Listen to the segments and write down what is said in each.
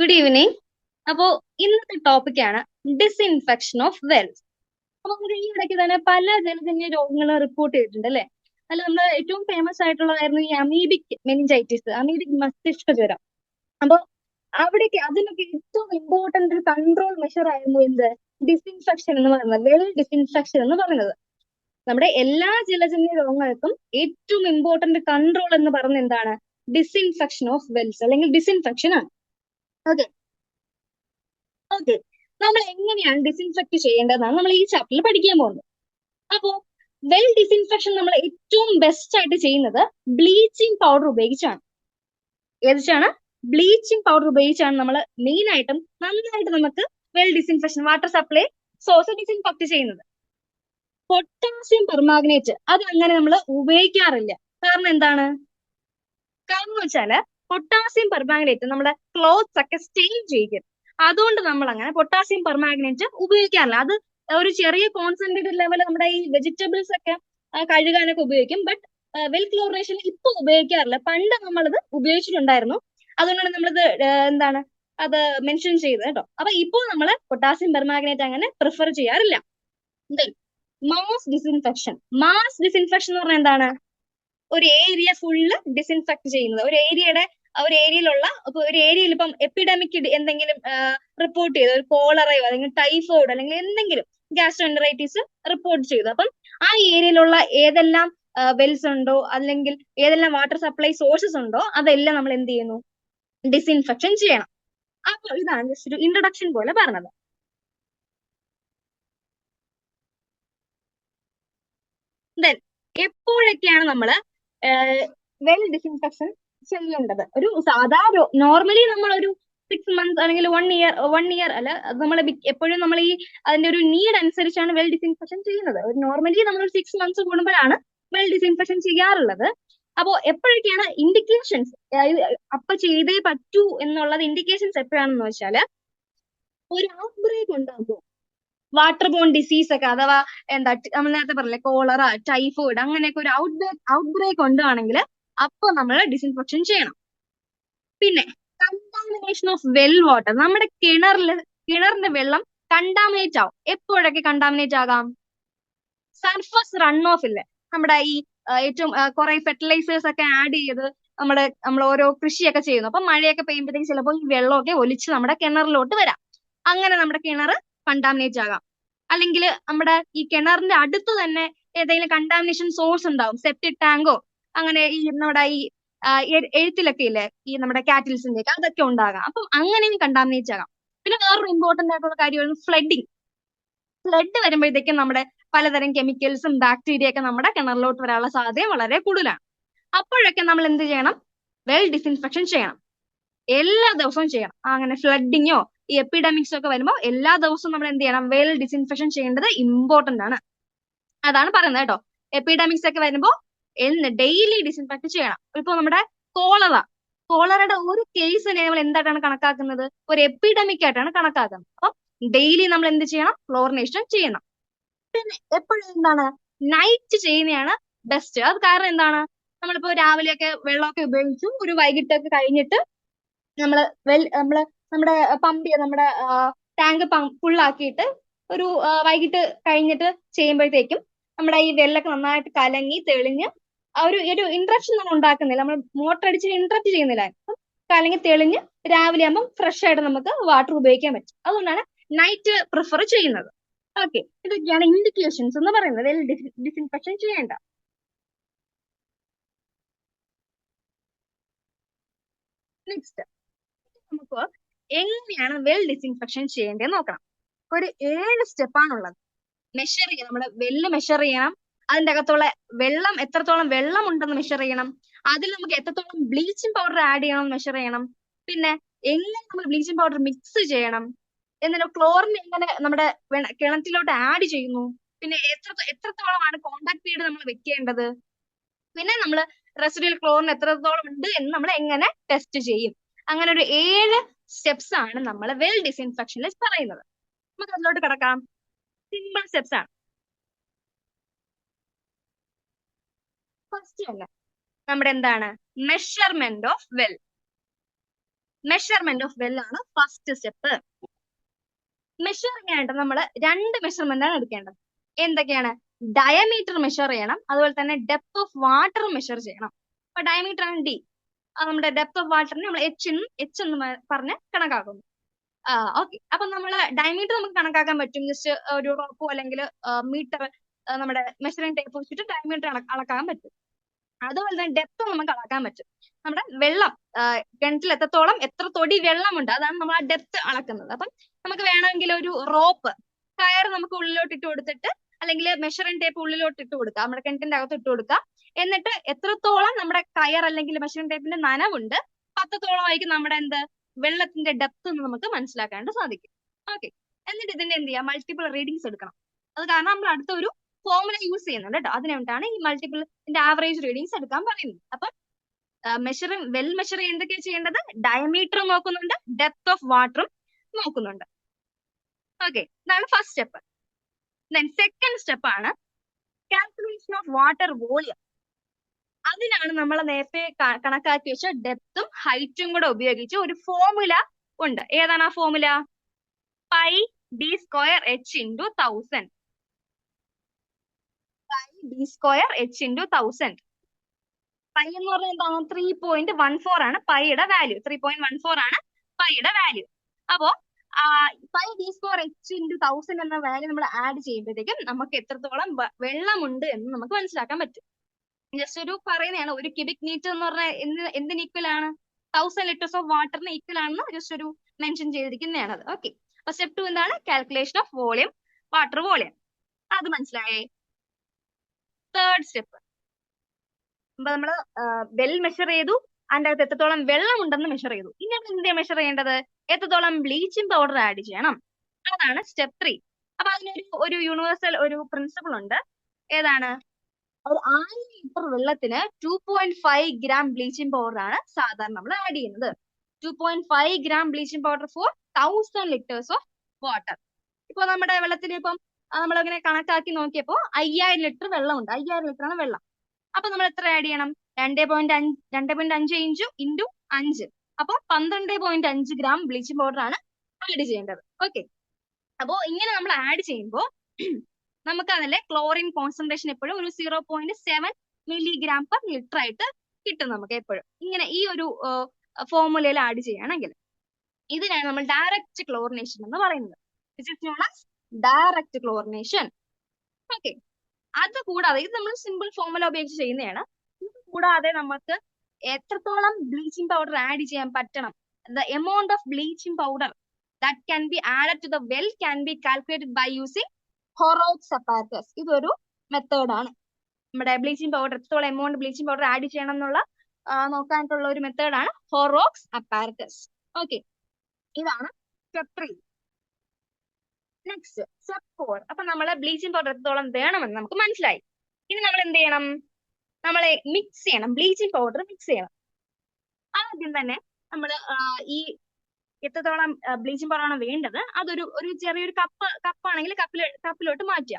Good evening. അപ്പോ ഇന്നത്തെ ടോപ്പിക്കാണ് ഡിസ്ഇൻഫെക്ഷൻ ഓഫ് വെൽസ്. അപ്പൊ നമുക്ക് ഈ ഇടയ്ക്ക് തന്നെ പല ജലജന്യ രോഗങ്ങൾ റിപ്പോർട്ട് ചെയ്തിട്ടുണ്ട് അല്ലെ? അതിൽ നമ്മൾ ഏറ്റവും ഫേമസ് ആയിട്ടുള്ളതായിരുന്നു ഈ അമീബിക് മെനിഞ്ചൈറ്റിസ്, അമീബിക് മസ്തിഷ്ക ജ്വരം. അപ്പൊ അവിടേക്ക് അതിനൊക്കെ ഏറ്റവും ഇമ്പോർട്ടന്റ് ഒരു കൺട്രോൾ മെഷർ ആയിരുന്നു എന്ത്? ഡിസ്ഇൻഫെക്ഷൻ എന്ന് പറയുന്നത്, വെൽ ഡിസ്ഇൻഫെക്ഷൻ എന്ന് പറയുന്നത്. നമ്മുടെ എല്ലാ ജലജന്യ രോഗങ്ങൾക്കും ഏറ്റവും ഇമ്പോർട്ടന്റ് കൺട്രോൾ എന്ന് പറയുന്നത് എന്താണ്? ഡിസ്ഇൻഫെക്ഷൻ ഓഫ് വെൽസ് അല്ലെങ്കിൽ ഡിസ്ഇൻഫെക്ഷൻ ആണ്. ഓക്കെ. ഓക്കെ, നമ്മൾ എങ്ങനെയാണ് ഡിസിൻഫെക്ട് ചെയ്യേണ്ടതെന്നാണ് നമ്മൾ ഈ ചാപ്റ്ററിൽ പഠിക്കാൻ പോകുന്നത്. അപ്പോ വെൽ ഡിസിൻഫെക്ഷൻ നമ്മൾ ഏറ്റവും ബെസ്റ്റ് ആയിട്ട് ചെയ്യുന്നത് ബ്ലീച്ചിങ് പൗഡർ ഉപയോഗിച്ചാണ്. ഏതിച്ചാണ്? ബ്ലീച്ചിങ് പൗഡർ ഉപയോഗിച്ചാണ് നമ്മൾ മെയിൻ ആയിട്ടും നന്നായിട്ട് നമുക്ക് well disinfection water supply source disinfect ചെയ്യുന്നത്. പൊട്ടാസ്യം പെർമാഗ്നേറ്റ് അത് അങ്ങനെ നമ്മൾ ഉപയോഗിക്കാറില്ല. കാരണം എന്താണ്? കാരണം എന്ന് വെച്ചാല് പൊട്ടാസ്യം പെർമാഗ്നേറ്റ് നമ്മുടെ ക്ലോത്ത്സ് ഒക്കെ സ്റ്റെയിൻ ചെയ്യും. അതുകൊണ്ട് നമ്മൾ അങ്ങനെ പൊട്ടാസ്യം പെർമാഗ്നേറ്റ് ഉപയോഗിക്കാറില്ല. അത് ഒരു ചെറിയ കോൺസെൻട്രേറ്റഡ് ലെവൽ നമ്മുടെ ഈ വെജിറ്റബിൾസ് ഒക്കെ കഴുകാനൊക്കെ ഉപയോഗിക്കും. ബട്ട് വെൽ ക്ലോറിനേഷൻ ഇപ്പൊ ഉപയോഗിക്കാറില്ല. പണ്ട് നമ്മളത് ഉപയോഗിച്ചിട്ടുണ്ടായിരുന്നു. അതുകൊണ്ടാണ് നമ്മളിത് എന്താണ് അത് മെൻഷൻ ചെയ്തത് കേട്ടോ. അപ്പൊ ഇപ്പോൾ നമ്മൾ പൊട്ടാസ്യം പെർമാഗ്നേറ്റ് അങ്ങനെ പ്രിഫർ ചെയ്യാറില്ല. Mass disinfection. മാസ് ഡിസിൻഫെക്ഷൻ എന്ന് പറഞ്ഞാൽ എന്താണ്? ഒരു ഏരിയ ഫുള്ള് ഡിസിൻഫെക്ട് ചെയ്യുന്നത്. ഒരു ഏരിയയിലുള്ള ഒരു ഏരിയയിൽ ഇപ്പം എപ്പിഡമിക് എന്തെങ്കിലും റിപ്പോർട്ട് ചെയ്തു, ഒരു കോളറയോ അല്ലെങ്കിൽ ടൈഫോയിഡ് അല്ലെങ്കിൽ എന്തെങ്കിലും ഗ്യാസ്ട്രോഎൻറ്ററൈറ്റിസ് റിപ്പോർട്ട് ചെയ്തു. അപ്പം ആ ഏരിയയിലുള്ള ഏതെല്ലാം വെൽസ് ഉണ്ടോ അല്ലെങ്കിൽ ഏതെല്ലാം വാട്ടർ സപ്ലൈ സോഴ്സസ് ഉണ്ടോ അതെല്ലാം നമ്മൾ എന്ത് ചെയ്യുന്നു? ഡിസിൻഫെക്ഷൻ ചെയ്യണം. അപ്പൊ ഇതാണ് ജസ്റ്റ് ഒരു ഇൻട്രൊഡക്ഷൻ പോലെ പറഞ്ഞത്. ദെൻ എപ്പോഴൊക്കെയാണ് നമ്മൾ വെൽ ഡിസിൻഫെക്ഷൻ ചെയ്യേണ്ടത്? ഒരു സാധാ നോർമലി നമ്മൾ ഒരു 6 മന്ത്സ് അല്ലെങ്കിൽ 1 ഇയർ അല്ല, നമ്മൾ എപ്പോഴും നമ്മൾ ഈ അതിന്റെ ഒരു നീഡ് അനുസരിച്ചാണ് വെൽ ഡിസിൻഫെക്ഷൻ ചെയ്യുന്നത്. ഒരു നോർമലി നമ്മൾ ഒരു 6 മന്ത്സ് കൂടുമ്പോഴാണ് വെൽ ഡിസിൻഫെക്ഷൻ ചെയ്യാറുള്ളത്. അപ്പോ എപ്പോഴൊക്കെയാണ് ഇൻഡിക്കേഷൻസ്, അപ്പൊ ചെയ്തേ പറ്റൂ എന്നുള്ളത് ഇൻഡിക്കേഷൻസ് എപ്പോഴാണെന്ന് വെച്ചാല് ഒരു ഔട്ട് ബ്രേക്ക് ഉണ്ടാകും. വാട്ടർ ബോൺ ഡിസീസ് ഒക്കെ, അഥവാ എന്താ നമ്മൾ നേരത്തെ പറഞ്ഞില്ലേ കോളറ, ടൈഫോയിഡ് അങ്ങനെയൊക്കെ ഒരു ഔട്ട് ബ്രേക്ക് ഉണ്ടാണെങ്കിൽ അപ്പൊ നമ്മൾ ഡിസിൻഫെക്ഷൻ ചെയ്യണം. പിന്നെ കണ്ടാമിനേഷൻ ഓഫ് വെൽ വാട്ടർ. നമ്മുടെ കിണറിന്റെ വെള്ളം കണ്ടാമിനേറ്റ് ആവും. എപ്പോഴൊക്കെ കണ്ടാമിനേറ്റ് ആകാം? സർഫസ് റൺ ഓഫ് ഇല്ലേ, നമ്മുടെ ഈ ഏറ്റവും കുറെ ഫെർട്ടിലൈസേഴ്സ് ഒക്കെ ആഡ് ചെയ്ത് നമ്മൾ ഓരോ കൃഷിയൊക്കെ ചെയ്യുന്നു. അപ്പൊ മഴയൊക്കെ പെയ്യുമ്പോഴത്തേക്ക് ചിലപ്പോൾ ഈ വെള്ളമൊക്കെ ഒലിച്ച് നമ്മുടെ കിണറിലോട്ട് വരാം. അങ്ങനെ നമ്മുടെ കിണർ കണ്ടാമിനേറ്റ് ആകാം. അല്ലെങ്കിൽ നമ്മുടെ ഈ കിണറിന്റെ അടുത്ത് തന്നെ ഏതെങ്കിലും കണ്ടാമിനേഷൻ സോഴ്സ് ഉണ്ടാവും, സെപ്റ്റിക് ടാങ്കോ അങ്ങനെ ഈ നമ്മുടെ ഈ എഴുത്തിലൊക്കെ ഇല്ലേ ഈ നമ്മുടെ കാറ്റിൽസിന്റെ ഒക്കെ അതൊക്കെ ഉണ്ടാകാം. അപ്പം അങ്ങനെയും കണ്ടാമിനേറ്റ് ആകാം. പിന്നെ വേറൊരു ഇമ്പോർട്ടന്റ് ആയിട്ടുള്ള കാര്യമാണ് ഫ്ലഡിങ്. ഫ്ലഡ് വരുമ്പോഴത്തേക്കും നമ്മുടെ പലതരം കെമിക്കൽസും ബാക്ടീരിയ ഒക്കെ നമ്മുടെ കിണറിലോട്ട് വരാനുള്ള സാധ്യത വളരെ കൂടുതലാണ്. അപ്പോഴൊക്കെ നമ്മൾ എന്ത് ചെയ്യണം? വെൽ ഡിസിൻഫെക്ഷൻ ചെയ്യണം. എല്ലാ ദിവസവും ചെയ്യണം. അങ്ങനെ ഫ്ലഡിങ്ങോ ഈ എപ്പിഡമിക്സ് ഒക്കെ വരുമ്പോൾ എല്ലാ ദിവസവും നമ്മൾ എന്ത് ചെയ്യണം? വെൽ ഡിസിൻഫെക്ഷൻ ചെയ്യേണ്ടത് ഇമ്പോർട്ടന്റ് ആണ്. അതാണ് പറയുന്നത് കേട്ടോ. എപ്പിഡമിക്സ് ഒക്കെ വരുമ്പോൾ ഡെയിലി ഡിസിൻഫെക്ട് ചെയ്യണം. ഇപ്പൊ നമ്മുടെ കോളറയുടെ ഒരു കേസിനെ നമ്മൾ എന്തായിട്ടാണ് കണക്കാക്കുന്നത്? ഒരു എപ്പിഡമിക് ആയിട്ടാണ് കണക്കാക്കുന്നത്. അപ്പം ഡെയിലി നമ്മൾ എന്ത് ചെയ്യണം? ക്ലോറിനേഷൻ ചെയ്യണം. പിന്നെ എപ്പോഴും എന്താണ്? നൈറ്റ് ചെയ്യുന്നതാണ് ബെസ്റ്റ്. അത് കാരണം എന്താണ്? നമ്മളിപ്പോ രാവിലെയൊക്കെ വെള്ളമൊക്കെ ഉപയോഗിച്ചു, ഒരു വൈകിട്ടൊക്കെ കഴിഞ്ഞിട്ട് നമ്മള് നമ്മുടെ പമ്പ് ചെയ്ത് നമ്മുടെ ടാങ്ക് ഫുള്ളാക്കിയിട്ട് ഒരു വൈകിട്ട് കഴിഞ്ഞിട്ട് ചെയ്യുമ്പോഴത്തേക്കും നമ്മുടെ ഈ വെള്ളമൊക്കെ നന്നായിട്ട് കലങ്ങി തെളിഞ്ഞ് ഒരു ഇൻട്രപ്ഷൻ നമ്മൾ ഉണ്ടാക്കുന്നില്ല, നമ്മൾ മോട്ടർ അടിച്ച് ഇൻട്രപ്റ്റ് ചെയ്യുന്നില്ല. അപ്പം കലങ്ങി തെളിഞ്ഞ് രാവിലെ ആകുമ്പോൾ ഫ്രഷ് ആയിട്ട് നമുക്ക് വാട്ടർ ഉപയോഗിക്കാൻ പറ്റും. അതുകൊണ്ടാണ് നൈറ്റ് പ്രിഫർ ചെയ്യുന്നത്. ഓക്കെ, ഇതൊക്കെയാണ് ഇൻഡിക്കേഷൻസ് എന്ന് പറയുന്നത് വെൽ ഡിസിൻഫെക്ഷൻ ചെയ്യേണ്ട. നെക്സ്റ്റ് നമുക്ക് എങ്ങനെയാണ് വെൽ ഡിസിൻഫെക്ഷൻ ചെയ്യേണ്ടതെന്ന് നോക്കണം. ഒരു 7 സ്റ്റെപ്പാണുള്ളത്. മെഷർ ചെയ്യണം, നമ്മുടെ വെല്ല് മെഷർ ചെയ്യണം. അതിന്റെ അകത്തുള്ള എത്രത്തോളം വെള്ളം ഉണ്ടെന്ന് മെഷർ ചെയ്യണം. അതിൽ നമുക്ക് എത്രത്തോളം ബ്ലീച്ചിങ് പൗഡർ ആഡ് ചെയ്യണം എന്ന് മെഷർ ചെയ്യണം. പിന്നെ എങ്ങനെ നമ്മൾ ബ്ലീച്ചിങ് പൗഡർ മിക്സ് ചെയ്യണം, എന്നിട്ട് ക്ലോറിൻ എങ്ങനെ നമ്മുടെ കിണറ്റിലോട്ട് ആഡ് ചെയ്യുന്നു, പിന്നെ എത്രത്തോളമാണ് കോണ്ടാക്ട് പീരീഡ് നമ്മൾ വെക്കേണ്ടത്, പിന്നെ നമ്മൾ റെസിഡ്യൂൽ ക്ലോറിൻ എത്രത്തോളം ഉണ്ട് എന്ന് നമ്മൾ എങ്ങനെ ടെസ്റ്റ് ചെയ്യും. അങ്ങനെ ഒരു 7 സ്റ്റെപ്സ് ആണ് നമ്മൾ വെൽ ഡിസിൻഫെക്ഷനിൽ പറയുന്നത്. നമുക്ക് അതിലോട്ട് കിടക്കാം. സിമ്പിൾ സ്റ്റെപ്സ് ആണ്. ഫസ്റ്റ് തന്നെ നമ്മുടെ എന്താണ്? Measurement of well. Measurement of well ആണ് ഫസ്റ്റ് സ്റ്റെപ്പ്. മെഷറിംഗ് ആയിട്ട് നമ്മൾ 2 മെഷർമെന്റ് ആണ് എടുക്കേണ്ടത്. എന്തൊക്കെയാണ്? ഡയമീറ്റർ മെഷർ ചെയ്യണം, അതുപോലെ തന്നെ ഡെപ്ത് ഓഫ് വാട്ടർ മെഷർ ചെയ്യണം. അപ്പൊ ഡയമീറ്റർ ആണ് ഡി, നമ്മുടെ ഡെപ്ത് ഓഫ് വാട്ടറിന് നമ്മൾ എച്ച് എന്ന് പറഞ്ഞ് കണക്കാക്കുന്നു. ഓക്കെ, അപ്പൊ നമ്മൾ ഡയമീറ്റർ നമുക്ക് കണക്കാക്കാൻ പറ്റും. ജസ്റ്റ് ഒരു റോപ്പോ അല്ലെങ്കിൽ മീറ്റർ നമ്മുടെ മെഷറിംഗ് ടേപ്പ് വെച്ചിട്ട് ഡയമീറ്റർ അളക്കാൻ പറ്റും. അതുപോലെ തന്നെ ഡെപ്ത് നമുക്ക് അളക്കാൻ പറ്റും. നമ്മുടെ വെള്ളം കിണറ്റിൽ എത്ര തൊടി വെള്ളമുണ്ട്, അതാണ് നമ്മൾ ആ ഡെപ്ത് അളക്കുന്നത്. അപ്പം നമുക്ക് വേണമെങ്കിൽ ഒരു റോപ്പ് കയർ നമുക്ക് ഉള്ളിലോട്ട് ഇട്ട് കൊടുത്തിട്ട്, അല്ലെങ്കിൽ മെഷറിംഗ് ടേപ്പ് ഉള്ളിലോട്ട് ഇട്ട് കൊടുക്കുക, നമ്മുടെ കിണറ്റിന്റെ അകത്ത് ഇട്ട് കൊടുക്കുക. എന്നിട്ട് എത്രത്തോളം നമ്മുടെ കയർ അല്ലെങ്കിൽ മെഷറിംഗ് ടേപ്പിന്റെ നനവുണ്ട്, അത്രത്തോളമായിരിക്കും നമ്മുടെ വെള്ളത്തിന്റെ ഡെപ്ത് എന്ന് നമുക്ക് മനസ്സിലാക്കാനായിട്ട് സാധിക്കും. ഓക്കെ, എന്നിട്ട് ഇതിന്റെ എന്ത് ചെയ്യാം, മൾട്ടിപ്പിൾ റീഡിങ്സ് എടുക്കണം. അത് കാരണം നമ്മൾ അടുത്ത ഒരു ഫോർമുല യൂസ് ചെയ്യുന്നുണ്ട് കേട്ടോ. അതിനുവേണ്ടിയാണ് ഈ മൾട്ടിപ്പിളിന്റെ ആവറേജ് റീഡിങ്സ് എടുക്കാൻ പറയുന്നത്. അപ്പൊ വെൽ മെഷർ എന്തൊക്കെയാണ് ചെയ്യേണ്ടത്? ഡയമീറ്റർ നോക്കുന്നുണ്ട്, ഡെപ്ത് ഓഫ് വാട്ടറും നോക്കുന്നുണ്ട്. ഓക്കെ, ഇതാണ് first step. Then second step ആണ് കാൽക്കുലേഷൻ ഓഫ് വാട്ടർ വോളിയം. അതിനാണ് നമ്മൾ നേരത്തെ കണക്കാക്കി വെച്ച ഡെപ്തും ഹൈറ്റും കൂടെ ഉപയോഗിച്ച് ഒരു ഫോർമുല ഉണ്ട്. ഏതാണ് ആ formula? Pi D square H into 1000. Pi D square H into 1000. Pi എന്ന് പറഞ്ഞാൽ എന്താണ്? 3.14 ആണ് പൈയുടെ വാല്യൂ. 3.14 ആണ് പൈയുടെ വാല്യൂ. അപ്പോ pi D square H into 1000 എന്ന വാല്യൂ നമ്മൾ ആഡ് ചെയ്യുമ്പോഴത്തേക്കും നമുക്ക് എത്രത്തോളം വെള്ളമുണ്ട് എന്ന് നമുക്ക് മനസ്സിലാക്കാൻ പറ്റും. ജസ്റ്റ് ഒരു പറയുന്നതാണ്, ഒരു ക്യൂബിക് മീറ്റർ എന്ന് പറഞ്ഞാൽ എന്തിന് ഈക്വൽ ആണ്? 1000 ലിറ്റേഴ്സ് ഓഫ് വാട്ടറിന് ഈക്വൽ ആണെന്ന് ജസ്റ്റ് ഒരു മെൻഷൻ ചെയ്തിരിക്കുന്നതാണ് അത്. ഓക്കെ, അപ്പൊ സ്റ്റെപ്പ് 2 എന്താണ്? Calculation of volume, water volume. അത് മനസ്സിലായേ? തേർഡ് സ്റ്റെപ്പ്, അപ്പൊ നമ്മള് വെൽ മെഷർ ചെയ്തു, അതിന്റെ അകത്ത് എത്രത്തോളം വെള്ളം ഉണ്ടെന്ന് മെഷർ ചെയ്തു. ഇനി നമ്മൾ എന്തിനാ മെഷർ ചെയ്യേണ്ടത്? എത്രത്തോളം ബ്ലീച്ചിങ് പൗഡർ ആഡ് ചെയ്യണം. അതാണ് സ്റ്റെപ്പ് 3. അപ്പൊ അതിനൊരു യൂണിവേഴ്സൽ ഒരു പ്രിൻസിപ്പിൾ ഉണ്ട്. ഏതാണ്? ഒരു 1000 ലിറ്റർ വെള്ളത്തിന് 2.5 ഗ്രാം ബ്ലീച്ചിങ് പൗഡർ ആണ് സാധാരണ നമ്മൾ ആഡ് ചെയ്യുന്നത്. 2.5 gram bleaching powder for 1000 litres of water. ഇപ്പൊ നമ്മുടെ വെള്ളത്തിൽ ഇപ്പം നമ്മളിങ്ങനെ കണക്കാക്കി നോക്കിയപ്പോ 5000 ലിറ്റർ വെള്ളമുണ്ട്. 5000 ലിറ്റർ ആണ് വെള്ളം. അപ്പൊ നമ്മൾ എത്ര ആഡ് ചെയ്യണം? 2.5 ഇൻറ്റു 5. അപ്പൊ 12.5 ഗ്രാം ബ്ലീച്ചിങ് പൗഡർ ആണ് ആഡ് ചെയ്യേണ്ടത്. ഓക്കെ, അപ്പോ ഇങ്ങനെ നമ്മൾ ആഡ് ചെയ്യുമ്പോൾ നമുക്ക് അതിലെ ക്ലോറിൻ കോൺസെൻട്രേഷൻ എപ്പോഴും ഒരു 0.7 മില്ലിഗ്രാം പെർ ലിറ്റർ ആയിട്ട് കിട്ടും നമുക്ക് എപ്പോഴും. ഇങ്ങനെ ഈ ഒരു ഫോർമുലയിൽ ആഡ് ചെയ്യുകയാണെങ്കിൽ ഇതിനാണ് നമ്മൾ ഡയറക്റ്റ് ക്ലോറിനേഷൻ എന്ന് പറയുന്നത്. Direct chlorination. ഓക്കെ, അത് കൂടാതെ ഇത് നമ്മൾ സിമ്പിൾ ഫോർമുല ഉപയോഗിച്ച് ചെയ്യുന്നതാണ്. ഇത് കൂടാതെ നമുക്ക് എത്രത്തോളം ബ്ലീച്ചിങ് പൗഡർ ആഡ് ചെയ്യാൻ പറ്റണം, the amount of bleaching powder that can be added to the well can be calculated by using Horrocks apparatus. ഇതൊരു മെത്തേഡ് ആണ്. നമ്മുടെ ബ്ലീച്ചിങ് പൗഡർ എത്രത്തോളം എമൗണ്ട് ബ്ലീച്ചിങ് പൗഡർ ആഡ് ചെയ്യണം എന്നുള്ള നോക്കാനായിട്ടുള്ള ഒരു മെത്തേഡാണ് Horrocks apparatus. ഓക്കെ, ഇതാണ് സ്റ്റെപ്പ് 3. Next step 4. അപ്പൊ നമ്മളെ ബ്ലീച്ചിങ് പൗഡർ എത്രത്തോളം വേണമെന്ന് നമുക്ക് മനസ്സിലായി. ഇനി നമ്മൾ എന്ത് ചെയ്യണം? നമ്മളെ മിക്സ് ചെയ്യണം, ബ്ലീച്ചിങ് പൗഡർ മിക്സ് ചെയ്യണം. ആദ്യം തന്നെ നമ്മൾ ഈ എത്രത്തോളം ബ്ലീച്ചിങ് പൗഡർ ആണ് വേണ്ടത് ഒരു ചെറിയൊരു കപ്പാണെങ്കിൽ കപ്പിലോട്ട് മാറ്റുക.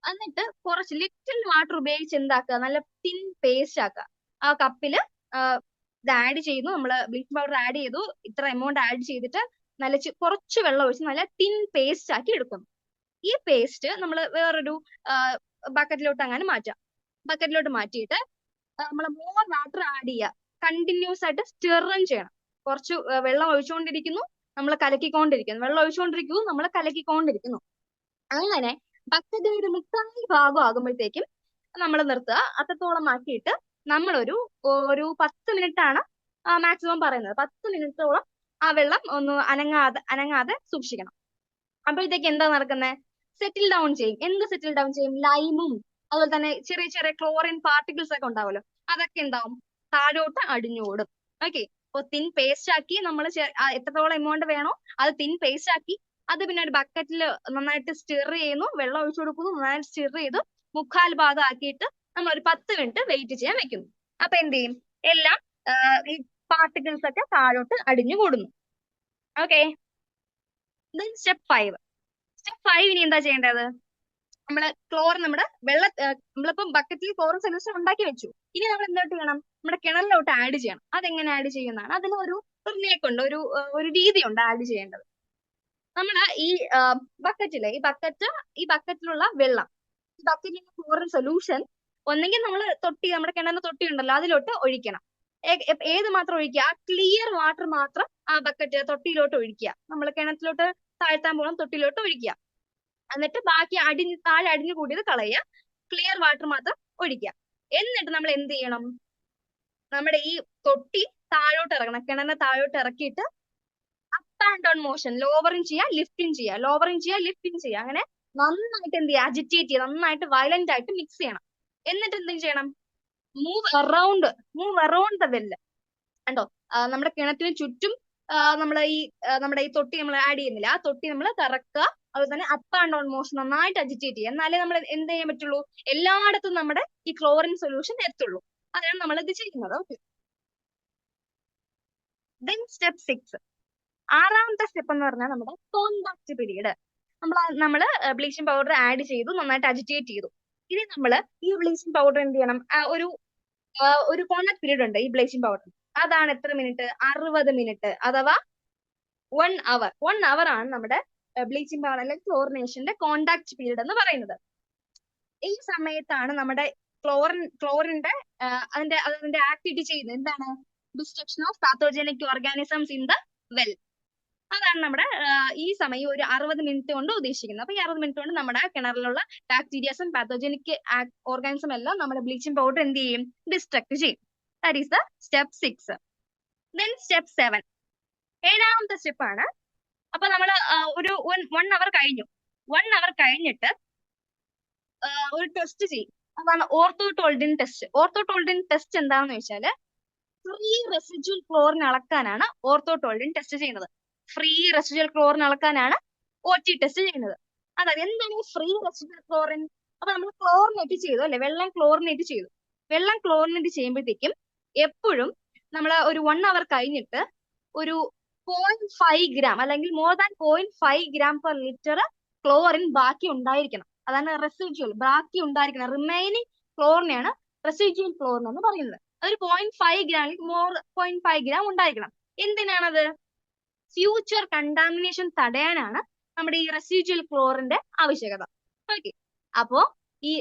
എന്നിട്ട് കുറച്ച് ലിറ്റിൽ വാട്ടർ ഉപയോഗിച്ച് എന്താക്കുക, നല്ല തിൻ പേസ്റ്റ് ആക്കുക. ആ കപ്പില് ഇത് ആഡ് ചെയ്യുന്നു, നമ്മൾ ബ്ലീച്ചിങ് പൗഡർ ആഡ് ചെയ്തു, ഇത്ര എമൗണ്ട് ആഡ് ചെയ്തിട്ട് നല്ല കുറച്ച് വെള്ളം ഒഴിച്ച് നല്ല തിൻ പേസ്റ്റ് ആക്കി എടുക്കുന്നു. ഈ പേസ്റ്റ് നമ്മൾ വേറൊരു ബക്കറ്റിലോട്ട് അങ്ങനെ മാറ്റാം. ബക്കറ്റിലോട്ട് മാറ്റിയിട്ട് നമ്മൾ മോർ വാട്ടർ ആഡ് ചെയ്യുക. കണ്ടിന്യൂസ് ആയിട്ട് സ്റ്റിറും ചെയ്യണം. കുറച്ച് വെള്ളം ഒഴിച്ചുകൊണ്ടിരിക്കുന്നു, നമ്മൾ കലക്കിക്കൊണ്ടിരിക്കുന്നു, വെള്ളം ഒഴിച്ചുകൊണ്ടിരിക്കുന്നു, നമ്മൾ കലക്കിക്കൊണ്ടിരിക്കുന്നു. അങ്ങനെ ബക്കറ്റിന്റെ ഒരു 3/4 ഭാഗം ആകുമ്പോഴത്തേക്കും നമ്മൾ നിർത്തുക. അത്രത്തോളം ആക്കിയിട്ട് നമ്മളൊരു 10 മിനിറ്റ് ആണ് മാക്സിമം പറയുന്നത്. 10 മിനിറ്റോളം ആ വെള്ളം ഒന്ന് അനങ്ങാതെ സൂക്ഷിക്കണം. അപ്പോഴത്തേക്ക് എന്താ നടക്കുന്നത്? സെറ്റിൽ ഡൗൺ ചെയ്യും. എന്ത് സെറ്റിൽ ഡൗൺ ചെയ്യും? ലൈമും അതുപോലെ തന്നെ ചെറിയ ചെറിയ ക്ലോറിൻ പാർട്ടിക്കിൾസ് ഒക്കെ ഉണ്ടാവുമല്ലോ, അതൊക്കെ എന്താവും? താഴോട്ട് അടിഞ്ഞോടും. ഓക്കെ, അപ്പൊ തിൻ പേസ്റ്റ് ആക്കി നമ്മൾ എത്രത്തോളം എമൗണ്ട് വേണോ അത് തിൻ പേസ്റ്റ് ആക്കി അത് പിന്നെ ഒരു ബക്കറ്റിൽ നന്നായിട്ട് സ്റ്റിർ ചെയ്യുന്നു, വെള്ളം ഒഴിച്ചു കൊടുക്കുന്നു, നന്നായിട്ട് സ്റ്റിർ ചെയ്ത് 3/4 ഭാഗം ആക്കിയിട്ട് നമ്മൾ ഒരു 10 മിനിറ്റ് വെയിറ്റ് ചെയ്യാൻ വെക്കുന്നു. അപ്പൊ എന്ത് ചെയ്യും? എല്ലാം ഈ പാർട്ടിക്കിൾസ് ഒക്കെ താഴോട്ട് അടിഞ്ഞു കൂടുന്നു. Okay, step 5. സ്റ്റെപ്പ് 5 ഇനി എന്താ ചെയ്യേണ്ടത്? നമ്മളിപ്പം ബക്കറ്റിൽ ക്ലോറിൻ സൊല്യൂഷൻ ഉണ്ടാക്കി വെച്ചു. ഇനി നമ്മൾ എന്തായിട്ട് ചെയ്യണം? നമ്മുടെ കിണറിലോട്ട് ആഡ് ചെയ്യണം. അതെങ്ങനെ ആഡ് ചെയ്യുന്നതാണ്? അതിന് ഒരു നേക്കുണ്ട്, ഒരു രീതിയുണ്ട് ആഡ് ചെയ്യേണ്ടത്. നമ്മള് ഈ ബക്കറ്റിലെ ഈ ബക്കറ്റിലുള്ള വെള്ളം, ഈ ബക്കറ്റിലുള്ള ക്ലോറിൻ സൊല്യൂഷൻ ഒന്നെങ്കിൽ നമ്മൾ നമ്മുടെ കിണറിന് തൊട്ടി ഉണ്ടല്ലോ അതിലോട്ട് ഒഴിക്കണം. ഏത് മാത്രം ഒഴിക്കുക? ആ ക്ലിയർ വാട്ടർ മാത്രം ആ ബക്കറ്റ് തൊട്ടിയിലോട്ട് ഒഴിക്കുക. നമ്മൾ കിണറ്റിലോട്ട് താഴ്ത്താൻ പോകണം, തൊട്ടിയിലോട്ട് ഒഴിക്കുക. എന്നിട്ട് ബാക്കി താഴെ അടിഞ്ഞു കൂടിയത് കളയുക, ക്ലിയർ വാട്ടർ മാത്രം ഒഴിക്കുക. എന്നിട്ട് നമ്മൾ എന്ത് ചെയ്യണം? നമ്മുടെ ഈ തൊട്ടി താഴോട്ട് ഇറങ്ങണം, കിണറിനെ താഴോട്ട് ഇറക്കിയിട്ട് അപ്പ് ആൻഡ് ഡൗൺ മോഷൻ, ലോവറും ചെയ്യുക ലിഫ്റ്റും ചെയ്യുക, ലോവറും ചെയ്യുക ലിഫ്റ്റും ചെയ്യുക. അങ്ങനെ നന്നായിട്ട് എന്ത് ചെയ്യുക? അജിറ്റേറ്റ് ചെയ്യുക, നന്നായിട്ട് വയലന്റ് ആയിട്ട് മിക്സ് ചെയ്യണം. എന്നിട്ട് എന്തും ചെയ്യണം? മൂവ് അറൌണ്ട് ദ വെല്ല്. കണ്ടോ? നമ്മുടെ കിണറ്റിന് ചുറ്റും നമ്മുടെ ഈ തൊട്ടി നമ്മൾ ആഡ് ചെയ്യുന്നില്ല, ആ തൊട്ടി നമ്മൾ കറക്കുക. അതുപോലെ തന്നെ അപ്പ് ആൻഡ് ഡൗൺ മോഷൻ നന്നായിട്ട് അജിറ്റേറ്റ് ചെയ്യുക. എന്നാലേ നമ്മൾ എന്ത് ചെയ്യാൻ പറ്റുള്ളൂ? എല്ലായിടത്തും നമ്മുടെ ഈ ക്ലോറിൻ സൊല്യൂഷൻ എത്തുള്ളൂ. അതാണ് നമ്മൾ ഇത് ചെയ്യുന്നത്. ഓക്കെ. ദെൻ സ്റ്റെപ്പ് 6, ആറാമത്തെ സ്റ്റെപ്പ് എന്ന് പറഞ്ഞാൽ നമ്മുടെ കോണ്ടാക്ട് പീരീഡ്. നമ്മള് ബ്ലീച്ചിങ് പൗഡർ ആഡ് ചെയ്തു, നന്നായിട്ട് അജിറ്റേറ്റ് ചെയ്തു. ഇനി നമ്മള് ഈ ബ്ലീച്ചിങ് പൗഡർ എന്ത് ചെയ്യണം? ഒരു കോണ്ടാക്ട് പീരീഡ് ഉണ്ട് ഈ ബ്ലീച്ചിങ് പൗഡർ. അതാണ് എത്ര മിനിറ്റ്? 60 മിനിറ്റ്, അഥവാ 1 അവർ. 1 അവർ ആണ് നമ്മുടെ ബ്ലീച്ചിങ് പൗഡർ അല്ലെങ്കിൽ ക്ലോറിനേഷന്റെ കോണ്ടാക്ട് പീരീഡ് എന്ന് പറയുന്നത്. ഈ സമയത്താണ് നമ്മുടെ ക്ലോറിന്റെ അതിന്റെ ആക്ടിവിറ്റി ചെയ്യുന്നത്. എന്താണ്? Destruction of pathogenic organisms in the well. അതാണ് നമ്മുടെ ഈ സമയം ഒരു 60 മിനിറ്റ് കൊണ്ട് ഉദ്ദേശിക്കുന്നത്. അപ്പൊ ഈ 60 മിനിറ്റ് കൊണ്ട് നമ്മുടെ കിണറിലുള്ള ബാക്ടീരിയസും പാത്തോജനിക് ഓർഗാനിസം എല്ലാം നമ്മുടെ ബ്ലീച്ചിങ് പൗഡർ എന്ത് ചെയ്യും? ഡിസ്ട്രക്ട് ചെയ്യും. That is the step 6. Then step 7, ഏഴാമത്തെ സ്റ്റെപ്പ് ആണ്. അപ്പൊ നമ്മൾ ഒരു 1 അവർ കഴിഞ്ഞു. 1 അവർ കഴിഞ്ഞിട്ട് ഒരു ടെസ്റ്റ് ചെയ്യും. അതാണ് ഓർത്തോടോൾഡിൻ ടെസ്റ്റ്. ഓർത്തോടോൾഡിൻ ടെസ്റ്റ് എന്താണെന്ന് വെച്ചാല് ഫ്രീ റെസിഡ്യൂൽ ക്ലോറിൻ അളക്കാനാണ് ഓർത്തോടോൾഡിൻ ടെസ്റ്റ് ചെയ്യുന്നത്. ഫ്രീ റെസിഡ്യൂൽ ക്ലോറിൻ അളക്കാനാണ് OT ടെസ്റ്റ് ചെയ്യുന്നത്. അതായത് എന്താണ് ഈ ഫ്രീ റെസിഡ്യൂൽ ക്ലോറിൻ? അപ്പൊ നമ്മൾ ക്ലോറിനേറ്റ് ചെയ്തു അല്ലെ, വെള്ളം ക്ലോറിനേറ്റ് ചെയ്തു. വെള്ളം ക്ലോറിനേറ്റ് ചെയ്യുമ്പോഴത്തേക്കും എപ്പോഴും നമ്മൾ ഒരു 1 അവർ കഴിഞ്ഞിട്ട് ഒരു 0.5 ഗ്രാം അല്ലെങ്കിൽ more than 0.5 gram per litre chlorine ബാക്കി ഉണ്ടായിരിക്കണം. അതാണ് റെസിഡ്യൂൽ, ബാക്കി ഉണ്ടായിരിക്കണം. റിമൈനിങ് ക്ലോറിനെയാണ് റെസിഡ്യൂൽ ക്ലോറിൻ എന്ന് പറയുന്നത്. അതൊരു 0.5 ഗ്രാം, മോർ 0.5 ഗ്രാം ഉണ്ടായിരിക്കണം. എന്തിനാണത്? ഫ്യൂച്ചർ കണ്ടാമിനേഷൻ തടയാനാണ് നമ്മുടെ ഈ റെസിഡ്യൂൽ ക്ലോറിന്റെ ആവശ്യകത. ഓക്കെ. അപ്പോ ഈ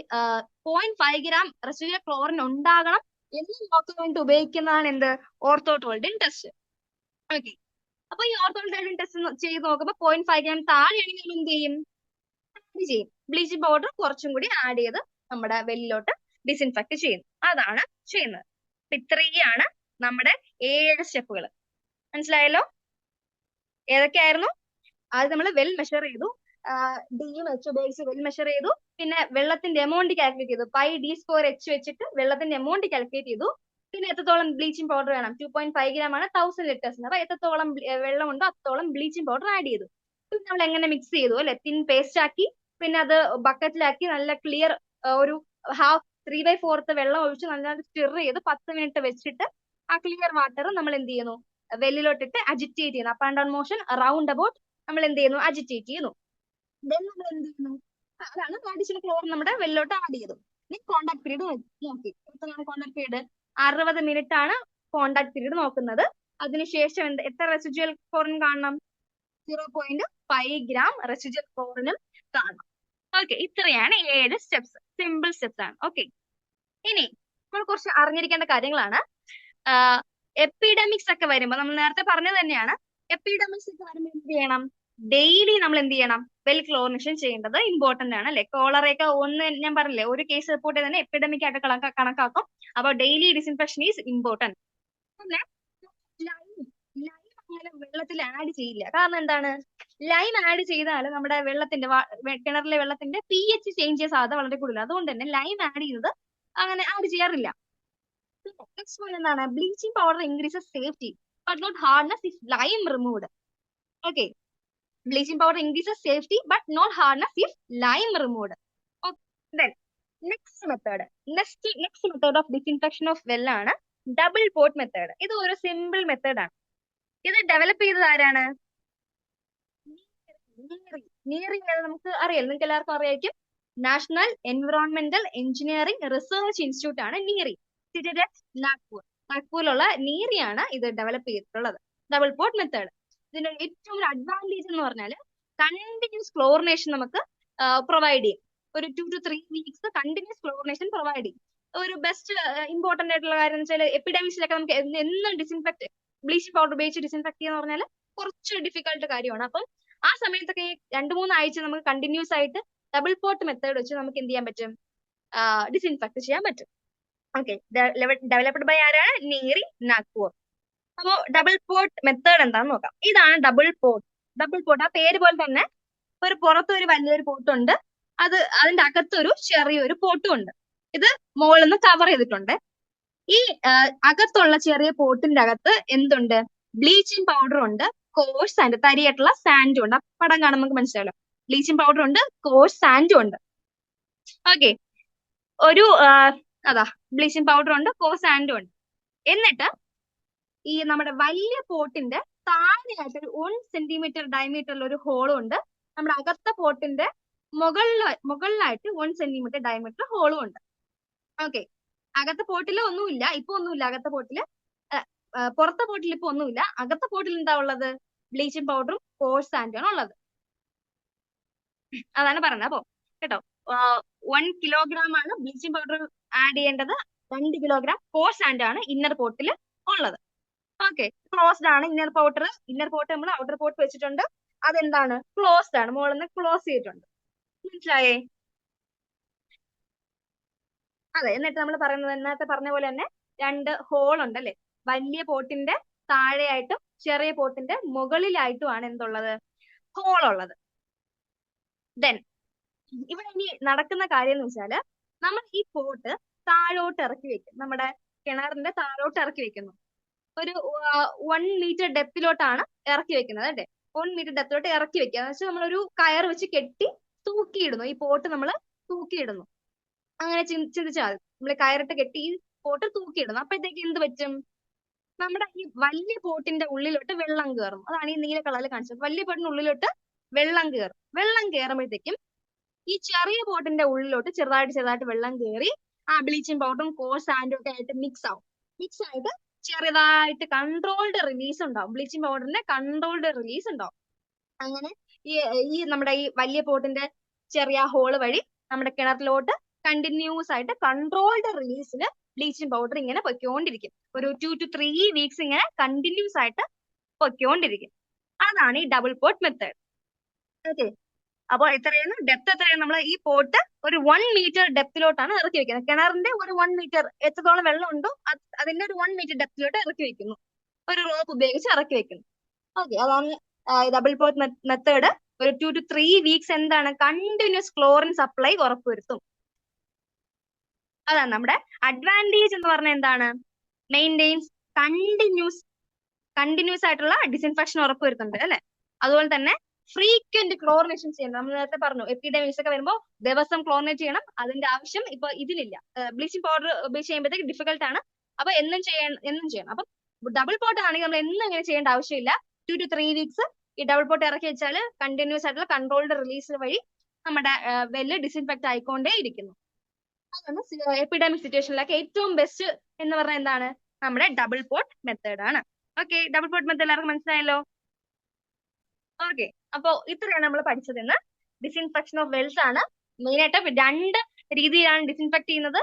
0.5 ഗ്രാം റെസിഡ്യൂൽ ക്ലോറിൻ ഉണ്ടാകണം എന്ന് നോക്കാൻ വേണ്ടി ഉപയോഗിക്കുന്നതാണ് എന്ത്? ഓർത്തോടോൾഡിൻ ടെസ്റ്റ്. ഓക്കെ. അപ്പൊ ഈ ഓർത്തോടോൾഡിൻ ടെസ്റ്റ് ചെയ്ത് നോക്കുമ്പോൾ 0.5 ഗ്രാം താഴെയാണെങ്കിൽ എന്ത് ചെയ്യും? ചെയ്യും. ബ്ലീച്ചിങ് പൗഡർ കുറച്ചും കൂടി ആഡ് ചെയ്ത് നമ്മുടെ വെല്ലിലോട്ട് ഡിസിൻഫെക്ട് ചെയ്യും. അതാണ് ചെയ്യുന്നത്. ഇത്രയാണ് നമ്മുടെ 7 സ്റ്റെപ്പുകൾ. മനസ്സിലായല്ലോ? ഏതൊക്കെയായിരുന്നു? ആദ്യം നമ്മൾ വെൽ മെഷർ ചെയ്തു, ഡിയും എച്ച് ഉപയോഗിച്ച് വെൽ മെഷർ ചെയ്തു. പിന്നെ വെള്ളത്തിന്റെ എമൗണ്ട് കാൽക്കുലേറ്റ് ചെയ്തു. πD²H വെച്ചിട്ട് വെള്ളത്തിന്റെ എമൗണ്ട് കാൽക്കുലേറ്റ് ചെയ്തു. പിന്നെ എത്രത്തോളം ബ്ലീച്ചിങ് പൗഡർ വേണം? 2.5 ഗ്രാം ആണ് 1000 ലിറ്റേഴ്സിന്. അപ്പൊ എത്രത്തോളം വെള്ളം ഉണ്ടോ അത്രത്തോളം ബ്ലീച്ചിങ് പൗഡർ ആഡ് ചെയ്തു. പിന്നെ നമ്മൾ എങ്ങനെ മിക്സ് ചെയ്തു അല്ലെ, തിൻ പേസ്റ്റ് ആക്കി. പിന്നെ അത് ബക്കറ്റിലാക്കി നല്ല ക്ലിയർ ഒരു 3/4 വെള്ളം ഒഴിച്ച് നന്നായിട്ട് സ്റ്റിർ ചെയ്ത് 10 മിനിറ്റ് വെച്ചിട്ട് ആ ക്ലിയർ വാട്ടർ നമ്മൾ എന്ത് ചെയ്യുന്നു? വെല്ലിലോട്ടിട്ട് അജിറ്റേറ്റ് ചെയ്യുന്നു. Up and down motion round about നമ്മൾ എന്ത് ചെയ്യുന്നു? അജിറ്റേറ്റ് ചെയ്യുന്നു. ദെൻ നമ്മൾ എന്ത് ചെയ്യുന്നു? അതാണ് അഡീഷണൽ ക്ലോറിൻ നമ്മുടെ വെല്ലിലോട്ട് ആഡ് ചെയ്തു. ഇനി കോണ്ടാക്ട് പീരീഡ് നോക്കി. എത്രയാണ് കോണ്ടാക്ട് പീരീഡ്? 60 മിനിറ്റ് ആണ് കോണ്ടാക്ട് പീരീഡ് നോക്കുന്നത്. അതിനുശേഷം എത്ര റെസിഡ്യൂൽ ക്ലോറിൻ കാണണം? 0.5 ഗ്രാം റെസിഡ്യൂൽ ക്ലോറിനും കാണണം. ഓക്കെ. ഇത്രയാണ് 7 സ്റ്റെപ്സ്. സിമ്പിൾ സ്റ്റെപ്സ് ആണ്. ഓക്കെ. ഇനി നമ്മൾ കുറച്ച് അറിഞ്ഞിരിക്കേണ്ട കാര്യങ്ങളാണ്. എപ്പിഡമിക്സ് ഒക്കെ വരുമ്പോൾ നമ്മൾ നേരത്തെ പറഞ്ഞത് തന്നെയാണ്. എപ്പിഡമിക്സ് ഒക്കെ വരുമ്പോൾ എന്ത് ചെയ്യണം? ഡെയിലി നമ്മൾ എന്ത് ചെയ്യണം? വെൽ ക്ലോറിനേഷൻ ചെയ്യേണ്ടത് ഇമ്പോർട്ടന്റ് ആണ് അല്ലെ. കോളറയൊക്കെ ഞാൻ പറഞ്ഞില്ലേ, ഒരു കേസ് റിപ്പോർട്ട് ചെയ്ത് തന്നെ എപ്പിഡമിക് ആയിട്ട് കണക്കാക്കും. അപ്പോൾ ഡെയിലി ഡിസിൻഫെക്ഷൻ ഈസ് ഇമ്പോർട്ടന്റ്. പിന്നെ ലൈം അങ്ങനെ വെള്ളത്തിൽ ആഡ് ചെയ്യില്ല. കാരണം എന്താണ്? ലൈം ആഡ് ചെയ്താൽ നമ്മുടെ കിണറിലെ വെള്ളത്തിന്റെ pH ചേഞ്ച് ചെയ്യാൻ സാധ്യത വളരെ കൂടുതൽ. അതുകൊണ്ട് തന്നെ ലൈം ആഡ് ചെയ്യുന്നത് അങ്ങനെ ആഡ് ചെയ്യാറില്ല. നെക്സ്റ്റ് വൺ എന്താണ്? Bleaching powder increases safety but not hardness if lime removed. Okay. Bleaching powder increases safety but not hardness if lime removed. Then next method of disinfection of well ആണ് double pot method. ഇത് ഒരു simple method ആണ്. ഇത് develop ചെയ്തത് ആരാണ്? നീറി. നമുക്ക് അറിയാം, നിങ്ങൾക്ക് എല്ലാവർക്കും അറിയായിരിക്കും. National environmental engineering research institute ആണ് നീറി. സിറ്റഡ് അറ്റ് നാഗ്പൂർ. നാഗ്പൂരിലുള്ള നീറിയാണ് ഇത് ഡെവലപ്പ് ചെയ്തിട്ടുള്ളത്. Double port method. ഇതിന്റെ ഏറ്റവും ഒരു അഡ്വാൻറ്റേജ് എന്ന് പറഞ്ഞാൽ കണ്ടിന്യൂസ് ക്ലോറിനേഷൻ നമുക്ക് പ്രൊവൈഡ് ചെയ്യും. ഒരു 2 to 3 weeks continuous chlorination provide ചെയ്യും. ഒരു ബെസ്റ്റ് ഇമ്പോർട്ടന്റ് ആയിട്ടുള്ള കാര്യം എന്ന് വെച്ചാൽ എപ്പിഡമിക്സിലൊക്കെ നമുക്ക് എന്നും ഡിസിൻഫെക്ട് ബ്ലീച്ചിങ് പൗഡർ ഉപയോഗിച്ച് ഡിസിൻഫെക്ട് ചെയ്യുക പറഞ്ഞാൽ കുറച്ച് ഡിഫിക്കൽട്ട് കാര്യമാണ്. അപ്പം ആ സമയത്തൊക്കെ 2-3 ആഴ്ച നമുക്ക് കണ്ടിന്യൂസ് ആയിട്ട് ഡബിൾ പോർട്ട് മെത്തേഡ് വെച്ച് നമുക്ക് എന്ത് ചെയ്യാൻ പറ്റും, ഡിസിൻഫെക്ട് ചെയ്യാൻ പറ്റും. ഓക്കെ, ഡെവലപ്ഡ് ബൈ ആരാണ്, നീറി നാഗ്പൂർ. അപ്പോ ഡബിൾ പോർട്ട് മെത്തേഡ് എന്താന്ന് നോക്കാം. ഇതാണ് ഡബിൾ പോർട്ട്. ഡബിൾ പോർട്ട് ആ പേര് പോലെ തന്നെ ഒരു പുറത്ത് ഒരു വലിയൊരു പോട്ടുണ്ട്, അതിന്റെ അകത്തൊരു ചെറിയൊരു പോട്ടും ഉണ്ട്. ഇത് മുകളിൽ നിന്ന് കവർ ചെയ്തിട്ടുണ്ട്. ഈ അകത്തുള്ള ചെറിയ പോട്ടിന്റെ അകത്ത് എന്തുണ്ട്, ബ്ലീച്ചിങ് പൗഡർ ഉണ്ട്, കോഴ്സ് സാൻഡ്, തരിയായിട്ടുള്ള സാൻഡും ഉണ്ട്. പടം കാണുമ്പോൾ നമുക്ക് മനസ്സിലായല്ലോ. ബ്ലീച്ചിങ് പൗഡർ ഉണ്ട്, കോഴ്സ് സാൻഡും ഉണ്ട്. ഓക്കെ, ഒരു അതാ ബ്ലീച്ചിങ് പൗഡർ ഉണ്ട്, കോഴ്സ് സാൻഡും ഉണ്ട്. എന്നിട്ട് ഈ നമ്മുടെ വലിയ പോട്ടിന്റെ താഴെയായിട്ട് ഒരു 1 സെന്റിമീറ്റർ ഡയമീറ്ററിൽ ഒരു ഹോളും ഉണ്ട്. നമ്മുടെ അകത്തെ പോട്ടിന്റെ മുകളിലായിട്ട് 1 സെന്റിമീറ്റർ ഡയമീറ്റർ ഹോളും ഉണ്ട്. ഓക്കെ, അകത്തെ പോട്ടിൽ ഒന്നുമില്ല, ഇപ്പൊ ഒന്നുമില്ല അകത്തെ പോട്ടില്. പുറത്തെ പോട്ടിൽ ഇപ്പൊ ഒന്നുമില്ല. അകത്തെ പോട്ടിൽ എന്താ ഉള്ളത്, ബ്ലീച്ചിങ് പൗഡറും കോഴ്സ് സാൻഡും ആണ് ഉള്ളത്. അതാണ് പറഞ്ഞത്. അപ്പോ കേട്ടോ, 1 കിലോഗ്രാം ആണ് ബ്ലീച്ചിങ് പൗഡർ ആഡ് ചെയ്യേണ്ടത്, 2 കിലോഗ്രാം കോഴ്സ് സാൻഡ് ആണ് ഇന്നർ പോട്ടിൽ ഉള്ളത്. ഓക്കെ, ക്ലോസ്ഡ് ആണ് ഇന്നർ പോട്ട് നമ്മൾ ഔട്ടർ പോട്ട് വെച്ചിട്ടുണ്ട്. അതെന്താണ്, ക്ലോസ്ഡ് ആണ്, മുകളിൽ നിന്ന് ക്ലോസ് ചെയ്തിട്ടുണ്ട്. മനസ്സിലായേ? അതെ, എന്നിട്ട് നമ്മൾ പറയുന്നത് നേരത്തെ പറഞ്ഞ പോലെ തന്നെ 2 ഹോൾ ഉണ്ട് അല്ലെ, വലിയ പോട്ടിന്റെ താഴെയായിട്ടും ചെറിയ പോട്ടിന്റെ മുകളിലായിട്ടുമാണ് എന്തുള്ളത്, ഹോൾ ഉള്ളത്. ദെൻ ഇവിടെ ഇനി നടക്കുന്ന കാര്യം എന്ന് വെച്ചാല് നമ്മൾ ഈ പോട്ട് താഴോട്ട് ഇറക്കി വെക്കും, നമ്മുടെ കിണറിന്റെ താഴോട്ട് ഇറക്കി വെക്കുന്നു. ഒരു 1 മീറ്റർ ഡെപ്തിലോട്ടാണ് ഇറക്കി വെക്കുന്നത് അല്ലേ. 1 മീറ്റർ ഡെപ്തിലോട്ട് ഇറക്കി വെക്കുക എന്ന് വെച്ചാൽ നമ്മളൊരു കയർ വെച്ച് കെട്ടി തൂക്കിയിടുന്നു. ഈ പോട്ട് നമ്മൾ തൂക്കിയിടുന്നു. അങ്ങനെ ചിന്തിച്ചാൽ മതി. നമ്മൾ കയറിട്ട് കെട്ടി ഈ പോട്ട് തൂക്കിയിടുന്നു. അപ്പോഴത്തേക്ക് എന്ത് പറ്റും, നമ്മുടെ ഈ വലിയ പോട്ടിന്റെ ഉള്ളിലോട്ട് വെള്ളം കയറും. അതാണ് ഈ നീല കളറിൽ കാണിച്ചത്. വലിയ പോട്ടിന്റെ ഉള്ളിലോട്ട് വെള്ളം കയറും. വെള്ളം കയറുമ്പോഴത്തേക്കും ഈ ചെറിയ പോട്ടിന്റെ ഉള്ളിലോട്ട് ചെറുതായിട്ട് വെള്ളം കയറി ആ ബ്ലീച്ചിങ് പൗഡറും കോഴ്സ് സാൻഡും ഒക്കെ ആയിട്ട് മിക്സ് ആവും. മിക്സ് ആയിട്ട് ചെറുതായിട്ട് കൺട്രോൾഡ് റിലീസ് ഉണ്ടാവും. ബ്ലീച്ചിങ് പൗഡറിന്റെ കൺട്രോൾഡ് റിലീസ് ഉണ്ടാവും. അങ്ങനെ ഈ നമ്മുടെ ഈ വലിയ പോട്ടിന്റെ ചെറിയ ഹോള് വഴി നമ്മുടെ കിണറ്റിലോട്ട് കണ്ടിന്യൂസ് ആയിട്ട് കൺട്രോൾഡ് റിലീസിൽ ബ്ലീച്ചിങ് പൗഡർ ഇങ്ങനെ പൊയ്ക്കൊണ്ടിരിക്കും. ഒരു 2 to 3 വീക്സ് ഇങ്ങനെ കണ്ടിന്യൂസ് ആയിട്ട് പൊയ്ക്കൊണ്ടിരിക്കും. അതാണ് ഈ ഡബിൾ പോട്ട് മെത്തേഡ്. ഓക്കെ, അപ്പോൾ എത്രയാണ് ഡെപ്ത്, എത്രയാണ്, നമ്മൾ ഈ പോട്ട് ഒരു 1 മീറ്റർ ഡെപ്തിലോട്ടാണ് ഇറക്കി വെക്കുന്നത്. കിണറിന്റെ ഒരു 1 മീറ്റർ എത്രത്തോളം വെള്ളം ഉണ്ടോ അതിന്റെ ഒരു 1 മീറ്റർ ഡെപ്തിലോട്ട് ഇറക്കി വെക്കുന്നു. ഒരു റോപ്പ് ഉപയോഗിച്ച് ഇറക്കി വെക്കുന്നു. ഓക്കെ, അതാണ് ഡബിൾ പോട്ട് മെത്തേഡ്. ഒരു 2 to 3 വീക്സ് എന്താണ്, കണ്ടിന്യൂസ് ക്ലോറിൻ സപ്ലൈ ഉറപ്പുവരുത്തും. അതാണ് നമ്മുടെ അഡ്വാൻറ്റേജ് എന്ന് പറഞ്ഞാൽ എന്താണ്, മെയിൻറ്റെയിൻസ് കണ്ടിന്യൂസ് ആയിട്ടുള്ള ഡിസിൻഫെക്ഷൻ ഉറപ്പുവരുത്തുന്നുണ്ട് അല്ലെ. അതുപോലെ തന്നെ ഫ്രീക്വന്റ് ക്ലോറിനേഷൻ ചെയ്യണം. നമ്മൾ നേരത്തെ പറഞ്ഞു എപ്പിഡെമിക്സ് ഒക്കെ വരുമ്പോൾ ദിവസം ക്ലോറിനേറ്റ് ചെയ്യണം. അതിന്റെ ആവശ്യം ഇപ്പൊ ഇതിലില്ല. ബ്ലീച്ചിങ് പൗഡർ ഉപയോഗിച്ച് ചെയ്യുമ്പോഴത്തേക്ക് ഡിഫിക്കൽട്ട് ആണ്. അപ്പൊ എന്നും ചെയ്യണം. അപ്പം ഡബിൾ പോട്ട് ആണെങ്കിൽ നമ്മൾ എന്നും ഇങ്ങനെ ചെയ്യേണ്ട ആവശ്യമില്ല. 2 to 3 വീക്സ് ഈ ഡബിൾ പോട്ട് ഇറക്കി വെച്ചാൽ കണ്ടിന്യൂസ് ആയിട്ടുള്ള കൺട്രോൾഡ് റിലീസ് വഴി നമ്മുടെ വെല്ല് ഡിസിൻഫെക്ട് ആയിക്കൊണ്ടേ ഇരിക്കുന്നു. അതാണ് എപ്പിഡെമിക് സിറ്റുവേഷനിലൊക്കെ ഏറ്റവും ബെസ്റ്റ് എന്ന് പറഞ്ഞാൽ എന്താണ്, നമ്മുടെ ഡബിൾ പോട്ട് മെത്തേഡ് ആണ്. ഓക്കെ, ഡബിൾ പോട്ട് മെത്തേഡ് എല്ലാവർക്കും മനസ്സിലായല്ലോ. ഓക്കെ, അപ്പോ ഇത്രയാണ് നമ്മൾ പഠിച്ചത് ഇന്ന്. ഡിസിൻഫെക്ഷൻ ഓഫ് വെൽസ് ആണ്. മെയിൻ ആയിട്ട് 2 രീതിയിലാണ് ഡിസിൻഫെക്ട് ചെയ്യുന്നത്.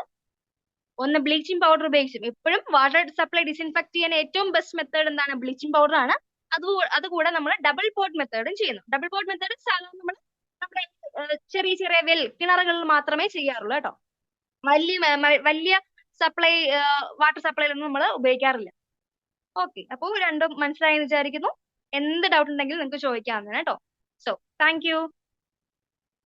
ഒന്ന് ബ്ലീച്ചിങ് പൗഡർ ഉപയോഗിച്ചും. എപ്പോഴും വാട്ടർ സപ്ലൈ ഡിസിൻഫെക്ട് ചെയ്യാൻ ഏറ്റവും ബെസ്റ്റ് മെത്തേഡ് എന്താണ്, ബ്ലീച്ചിങ് പൗഡർ ആണ്. അതുകൂടെ നമ്മൾ ഡബിൾ പോട്ട് മെത്തേഡും ചെയ്യുന്നു. ഡബിൾ പോട്ട് മെത്തേഡ് സാധാരണ നമ്മൾ നമ്മുടെ ചെറിയ കിണറുകളിൽ മാത്രമേ ചെയ്യാറുള്ളൂ കേട്ടോ. വലിയ സപ്ലൈ വാട്ടർ സപ്ലൈയിലൊന്നും നമ്മൾ ഉപയോഗിക്കാറില്ല. ഓക്കെ, അപ്പോൾ രണ്ടും മനസ്സിലായെന്ന് വിചാരിക്കുന്നു. എന്ത് ഡൗട്ട് ഉണ്ടെങ്കിലും നിങ്ങൾക്ക് ചോദിക്കാവുന്നതാണ് കേട്ടോ. So thank you.